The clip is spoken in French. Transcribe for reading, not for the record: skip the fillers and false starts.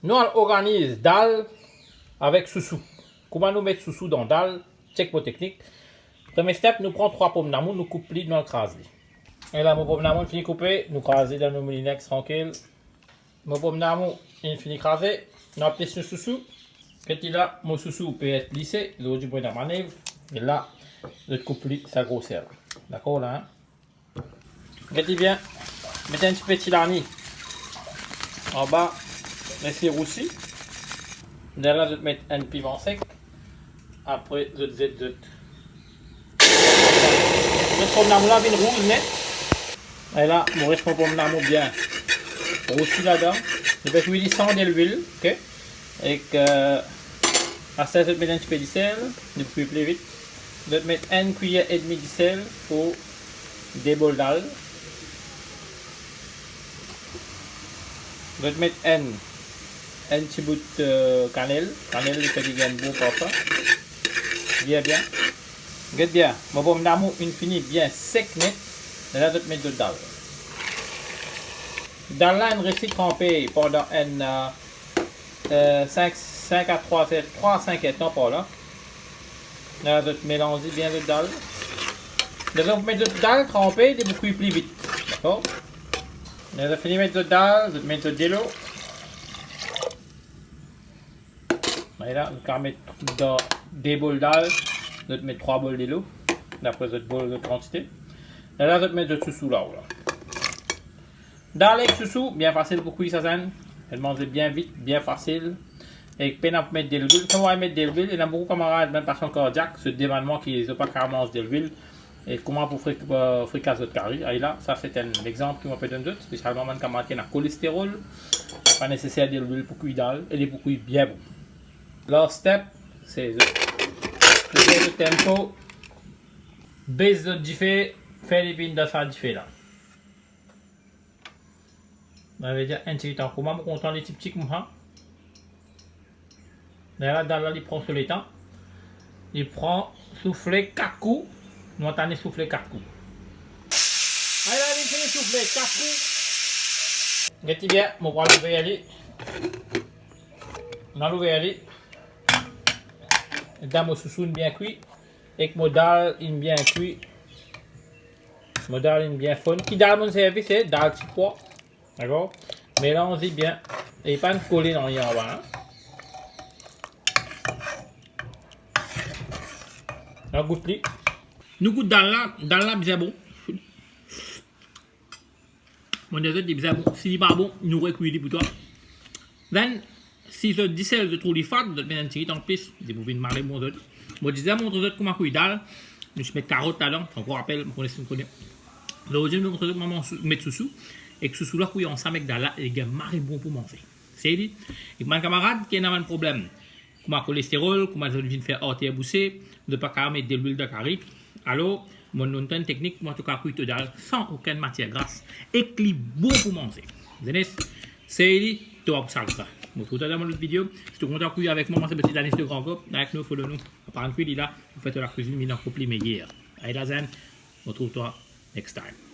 Nous on organise dalle avec sous-sous. Comment nous mettre sous-sous dans dalle? Check pour technique. Premier step, nous prenons 3 pommes d'amour, nous coupons nous écrasons. Et là, mon pomme d'amour fini coupé, nous crasons dans nos moulinex tranquille. Mon pomme d'amour fini écrasé, nous appelons sur sous-sous. Et là, mon sous-sous peut être lissé, l'autre du point de manœuvre. Et là, le couple, ça grossir. D'accord là? Hein? Regardez bien, mettez un petit petit larni en bas, laissez roussi. Derrière, je vais mettre un piment sec. Après, je vais mettre le pomme d'amour là, une rouge net. Et là, je reste mon pomme d'amour bien roussi là-dedans. Je vais cuire sans de l'huile, ok? Et que, à ça, je vais mettre un petit peu de sel, je vais plus vite. Je vais mettre 1 cuillère et demie de sel pour des bols d'al. Je vais mettre un petit bout de cannelle. Cannelle, il fait du gain beau pour ça. Bien. Regarde bien. Mon pomme d'amour, une finie bien sec net. Et là, je vais mettre de dalle. Dans là, on reste trempé pendant 5 à 3 à 5 temps par là. Là, je vais mélanger bien le dalle. Là, je vais mettre le dalle trempé et beaucoup plus vite. D'accord? Là, je vais finir de mettre le dalle, je vais mettre de l'eau. Et là, je vais mettre dans des bols dalle, je vais mettre 3 bols de l'eau. D'après cette bol de quantité. Et là, je vais mettre de sous-sous là. Dans les sous-sous, bien facile pour cuire ça. Elle mange bien vite, bien facile. Et peine à mettre de l'huile. Quand on va mettre de l'huile, il y a beaucoup de camarades, même passion cardiaque, ce démanement qui n'est pas carrément de l'huile. Et comment pour fricasser votre carré. Et là, ça c'est un exemple qui m'a fait donner, spécialement quand camarade qui a le cholestérol. Pas nécessaire de l'huile pour cuire dalle. Elle est pour cuire bien bon. Last step, c'est le tempo. Baisse de diffé, fait les pines de ça diffé là. On va dire un petit temps. Comment on compte les petits comme ça? Là, il prend sur les temps. Il prend souffler 4 coups. Nous entendons souffler 4 coups. Allez, là, il finit souffler 4 coups. Regardez bien, mon bras va y aller. On va y aller. Dans mon sous-sous bien cuit. Et mon dalle bien cuit. Mon dalle bien fun. Qui dalle mon service, c'est dalle petit pois. D'accord? Mélangez bien. Et pas de coller dans les en bas. Un goût de pli. Nous goûtons dans là, bien bon. Mon désert est bien bon. Si il n'est pas bon, nous recueillons pour toi. Then, si je dis celle de trop les fats, je vais un petit en plus. Je vais vous marrer mon désert. Je disais à mon désert comment cuire dalle. Je mets carottes là-dedans. On vous rappelle, vous connaissez. L'origine de mon désert, maman met sous-sous. Et que sous-sous là, cuire ensemble avec dalle, et il marre bon pour manger. C'est dit. Et mon camarade qui a un problème. Comment cholestérol, comment je viens de faire artère boussée, ne pas mettre de l'huile de carré. Alors, mon nom de technique, moi, en tout cas, cuire dalle sans aucune matière grasse et qui est bon pour manger. C'est dit, tu vas pour ça. Je vous retrouve dans mon autre vidéo. Si tu es content de cuire avec moi, c'est petit Danis de Grand Cop. Avec nous, follow nous. Par un cuit, là, vous faites la cuisine, mais non, couple meilleur. Allez, la zen, on retrouve toi next time.